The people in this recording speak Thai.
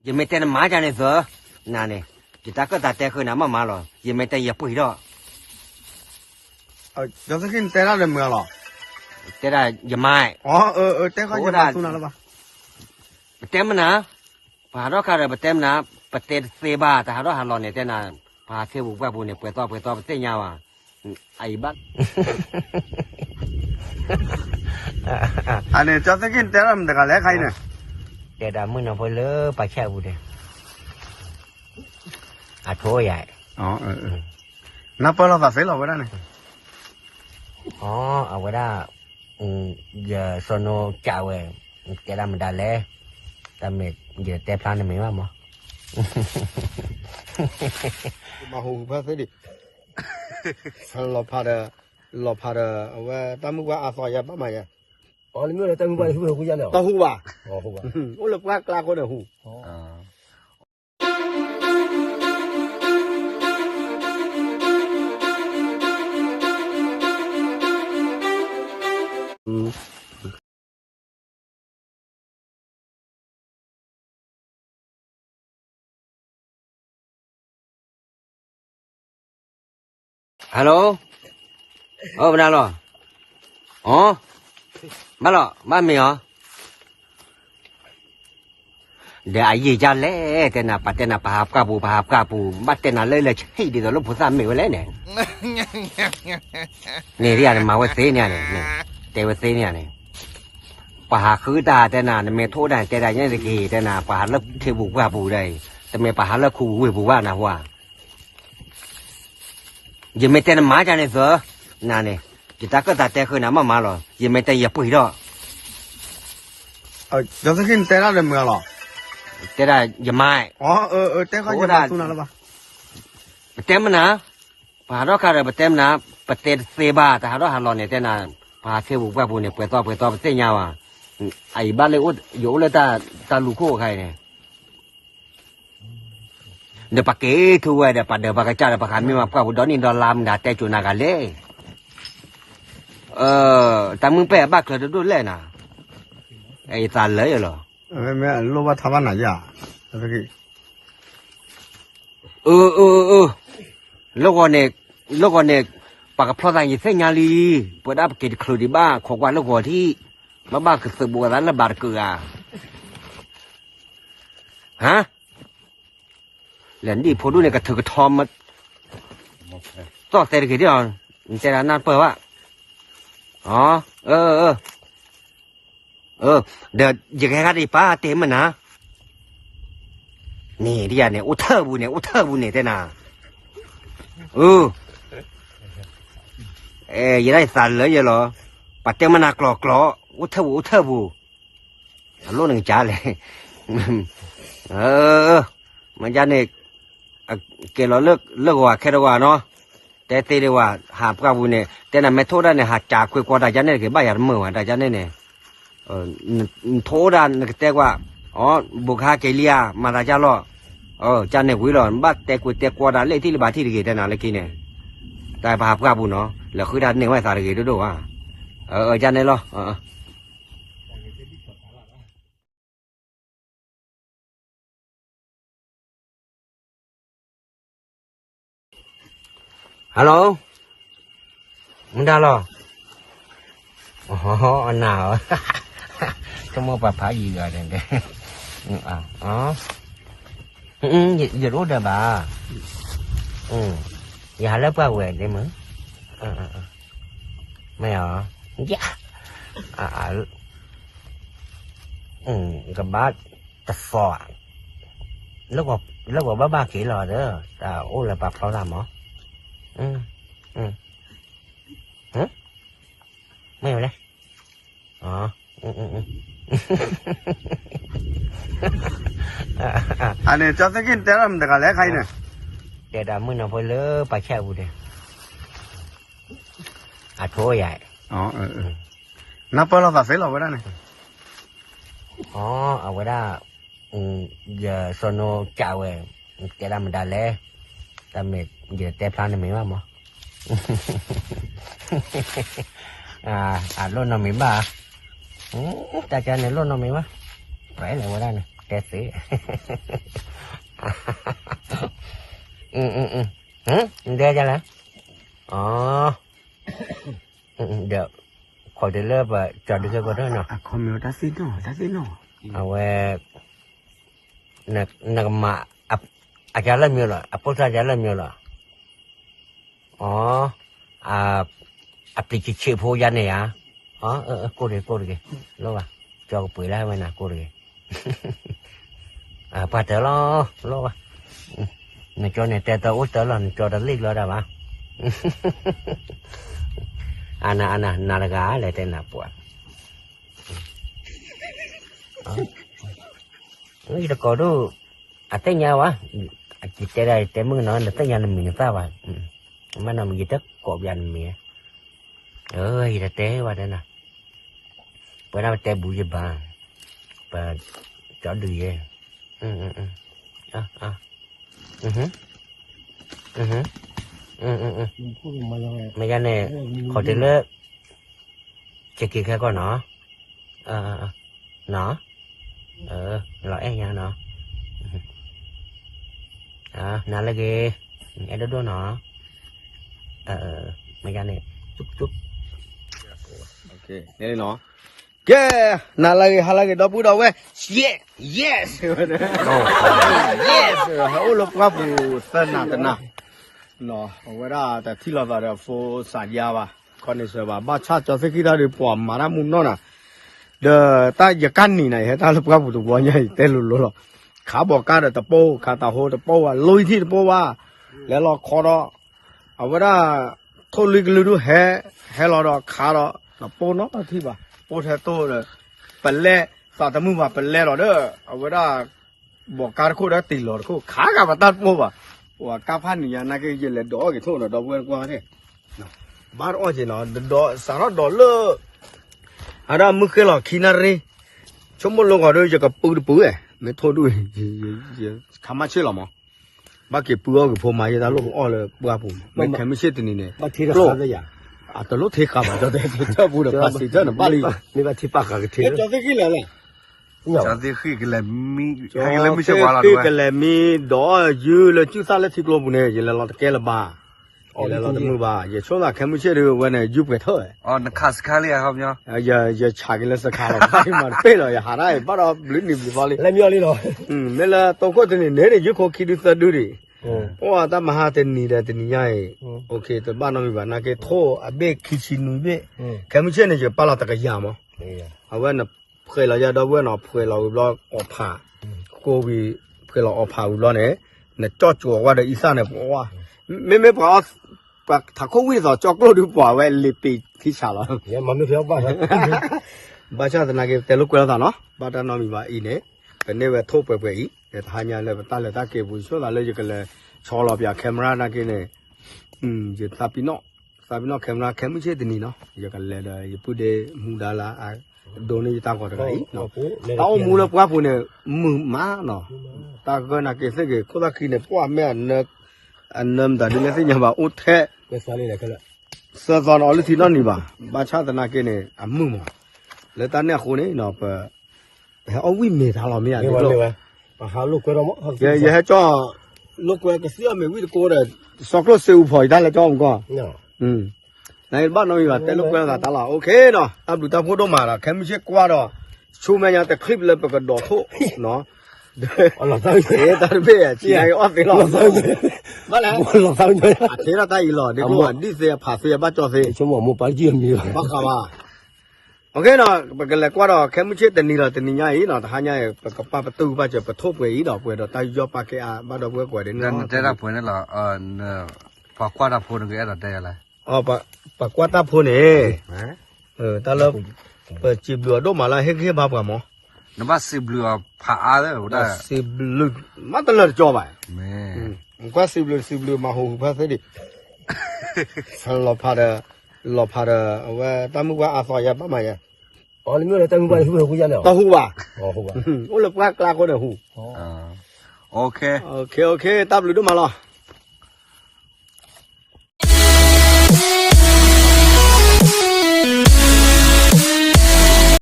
也没带那麻将的时那呢，就大哥大带回那么麻了，也没带也不会了，就是给你带那人没了。带了也买，带好就买送了吧？带么呢？把那看着不带么呢？不带谁吧？但还都还老呢，在那把车五块不呢？不到这样哇，哎吧。啊，你就是给你带那么这个来开呢？带的么呢？不了，把车五的，啊，拖呀。那不了啥费了不然呢？哦，我那giờ số nó chào về cái làm đã lẽ ta mệt giờ tép plan này mấy mà mà hồ phải thế đi sao lọ phá được và ta mua qua soi ya bắt mày ya Ni mula tahu buat hu jalan. tao hú à Hu ba. ô lực qua qua con được hú alo bên nào rồi bắt rồi bắt mì hả để ai gì ra lẽ tên nào bà hạp ca bù bắt tên nào lấy là chơi đi rồi lúc phụ sản mì lấy nè nè đi ăn mà quay xí nè nè tê quay xí nè bà hạp khứ ta tên nào mẹ thô này tên nào như thế tên nào bà hạp lớp theo bù đây tên mẹ bà hạp lớp khu bù qua nào hoa giờ mấy tên má ra này giờ nè chúng ta có đặt tay khơi nắm mà rồi giờ mấy tay dập bụi đó就是给你带那人没了 thế là giờ mai 带好就买送了吧 tem na bà đó khai rồi tem na bà tên xe ba ta đó hà lò này tên là bà xe bù qua bù này bữa to xe nhau à ai ba lấy út dỗ lấy ta lù khô khai này để bà kế thu về để bà đỡ bà cái cha để bà khám mà qua bù đó nên đó làm đã tay chủ nào cả lẽ ta muốn bé bác rồi đó lên à ai ta lấy rồi mẹ lô ba thằng nào vậy cái lúc này bà cái phao gì thế nhà đi bữa đó cái khử đi ba khó qua lúc nào thì mà ba cái sự bùa là bà cửa à hả lần đi phố đu này cái thử cái thom mất to xe cái gì đó xe là nan phở ạ đợt giờ cái đi ba tiền mà nè nè đi à nè út thơ bu nè thế nào giờ đây sàn lỡ giờ lo bắt tiền mà nè clọ út thơ bu luôn đừng trả lại mà giờ này cái lo lơ qua cái đó nóแต่ตีเลยว่าหาบกับบุเนี่ยแต่น่ะไม่โทษได้เนี่ยหาจากคุยกว่าได้จันเนี่ยคือบ้าอย่างมือว่าได้จันเนี่ยโทษได้แต่ว่าบุคคาเกลียมาได้จันล้อจันเนี่ยคุยล้อบ้าแต่คุยแต่กว่าได้เลยที่บ้าที่กี่แต่น่ะเลยกี่เนี่ยแต่หาบกับบุเนาะแล้วคือได้เนี่ยว่าสารกี่ดูว่าจันเนี่ยล้อฮัลโหลมึงได้หรออันหนาวจะมาปะพายีกันเด้อย่ารู้เด้อบ่าอย่าหาเลิกป่าเวรได้มั้ยไม่เหรอย่ากับบ้านตะฟอแล้วก็บ้าขี้หล่อเด้อแต่โอ้ละปะเพราะทำหรอไม่เอาเลยอันนี้จะกินแต่ละมันจะอะไรใครเนี่ย เดี๋ยวมึงเอาไปเลยไปแช่บุเดโถใหญ่นับไปแล้วสักเสร็จแล้ววะเนี่ยเอาไว้ได้giờ số nó chào về cái làm đã lẽ ta mệt giờ tép plan này mấy mà luôn nào mấy bà ta cho này luôn nào mấy mà phải là qua đây này แต่สิ เดี๋ยวจะละอ๋อเดี๋ยวขอเดี๋ยวเลิกว่าจอดดูแค่ก่อนเนาะ คอมมิวดัสซิโน่เอาไว้นักมาอาจารย์เล่ามีหรอพุทธอาจารย์เล่ามีหรออ๋อปลิจิชิโพยันเนี่ยอ๋อกูเลยรู้ป่ะจอกปุ๋ยแล้วไว้นะกูเลยปาเตอร์ล้อรู้ป่ะในจอเนี่ยแต่ตัวอุตเตอร์ล้อจอดันลิกแล้วได้ป่ะอันน่ะนาฬิกาอะไรแต่หน้าปวดนี่ตะกอดูแต่เนี้ยวะจิตใจได้แต่มึงนอนแต่เนี้ยมันมีฟ้าวะมันน่ะมันยึดกบยันมีแต่เตะว่าได้นะเวลาเตะบุยบ้าไปจอดดูเย่ไม่ยันเนี่ยขอเลิกจะกินแค่ก่อนเนาะเนาะloại ấy nha nó nà là ghê em đó nó mấy cái này chút ok đây nó yeah nà là cái đó bù đâu vậy yes hậu lúc qua bù sơn nà nó ở đó tại khi là vào phố sản gia ba con này sợ ba cha cho cái đó được bỏ mà nó muốn nó nè 더 다 약간이 này ta lúc gặp tụi bọn nhảy tên lùn lùn khá bỏ cá được tập bô cá tàu hồ tập bô à lôi thi tập bô à lẽ lo khó đó ở đây là thôi lùi lùi hè lo đó khá đó tập bô nó thi bà bô theo tôi rồi bẩn lẹ sao ta mua mà bẩn lẹ rồi đó ở đây là bỏ cá khô đã tỉ lọt khô khá cả mà tát bô bà và cá phan này na cái gì là đó cái thôi là đó quên qua thế bắt oi gì nó đó sao nó đó lơ ada mungkin lah kinari, cuma lo ada je kapur metode kama cila mah, bagi pura ke poma je dah lo all berapa, mereka mesti tu ni ne. Lo, atau lo theka bah, jadi kita pura pasti jangan balik. ni ba thipa ka ke thi. Jadi kila lah. Jadi kila mi, kila mi siapa lah tu? Kila mi, dah je le cuci salah thik lo punya je le lot kela bah. Là lo tụi bà, giờ số là không biết đượcวันไหนยุบไปเท่าไหร่ นักข่าวสกาเลียครับเนี่ยอย่าฉากเลยสักครั้งมาเป้เลยหาได้บ้าเราลิ้นนิ่มลิ้นบอลเลย Lai mio li lo. นี่แหละตัวก็ตัวนี้เนี่ยยุคเขาคิดดูสักดูดิเพราะว่าถ้ามหาเทนนี่ได้เทนนี่ใหญ่โอเคแต่บ้านเราไม่บ้านนักโทอาเบกคิชินุเบะแค่ไม่ใช่เนี่ยจะป้าเราตะกี้ยามอ่ะเอาไว้น่ะเพื่อเราจะได้ไว้น่ะเพื่อเราเราออกผ่าโควิดเพื่อเราออกผ่าอยู่แล้วเนี่ยจอดจั่วว่าเดี๋ยวอีสานเนี่ยเพราะว่าไม่พอถ้าเขาวิ่งต่อจอกโลดูป่าไว้ลิปีที่ชาละ Ya mami pheo ba. บ้าชาตินาเกแต่ลูกเกลือตาเนาะบ้านน้องมีบ้าอีเนี่ยเป็นเนี่ยว่าทุบไปอีแต่ทานยาเลยตาเลยตาเก็บบุญช่วยตาเลยจะกันเลยชอลอบยาแคมรานาเกเนี่ยจะตาปีนอแคมราแคมไม่ใช่ตัวนี้เนาะจะกันเลยจะพูดเดมูดาลาโดนนี่ตาก่อนกันเนาะตาเอามูลกว่าพูเนี่ยมือมาเนาะตาก็นาเกเสกก็ตาคีเนี่ยพ่อแม่เนี่ยอันนั้นแต่เดี๋ยวนี้ยังว่าอุทเท Ke sali le kala. สะสอนอลิทีนั่นนี่บ่าบ้าชาตินาเกเนี่ยมึงมาแล้วตอนนี้คนนี้เนาะเปเอาวิ่งเมทาเราไม่อยาก Ni ดู wa หร le อก wa. Ba ha lu ko ro mo. อย่าให้จ้าลูกเวกเสียไม่วิ่งโกเดสอกรถเซลล์พอยได้แล้วจ้าผมก็ No. ในบ้านน้องมีว่าแต่ลูกเวกตาละโอเคเนาะอับดุตาพูดออกมาละแค่ไม่ใช่กว่าดอกชูแม่ยังแต่คลิปเลยไปกระโดดโถเนาะ Allah tahu. เอ๊ะตาเป้จีไอออฟไปหรอ Allah tahu. มาแล้ว Allah tahu. เทระตาอีหล่อเดี๋ยวก่อนดิเสียผ่าเสียบ้าจอเสีย Cuma mo pa ji mi. บักขว่าโอเคเนาะปกติกว่าดอกแค่ไม่ใช่แต่นี่เราแต่นี่ใหญ่เนาะแต่หายใหญ่ปกป้าประตูป้าจะประทบไปอีดอกเปิดดอกตายย่อปากแกอาบ้าดอกเปิดกว่าเด่น นั่น เนาะ จะรับผลนั่นเหรอพอกว่ารับผลก็จะได้อะไร อ๋อปากว่าตาพูนี่ตาเราเปิดจีบลัวโดมาละเฮ้ยบ้าปะมั้ง น้ำมันสิบเหลือผ่าเลยได้ สิบลูกมาตลอดจ่อไป แม่ กว่าสิบลูกมาหูภาษาดิสันเราพาว่าตามุกว่าอาศัยบ้ามาเนี่ย Oh li mio le tamu ba hu ku ya le. ตาหูว่า Oh hu ba. โอ้ลูกว่ากลาคนเดียวหู โอเค โอเคตาบลูดูมาละ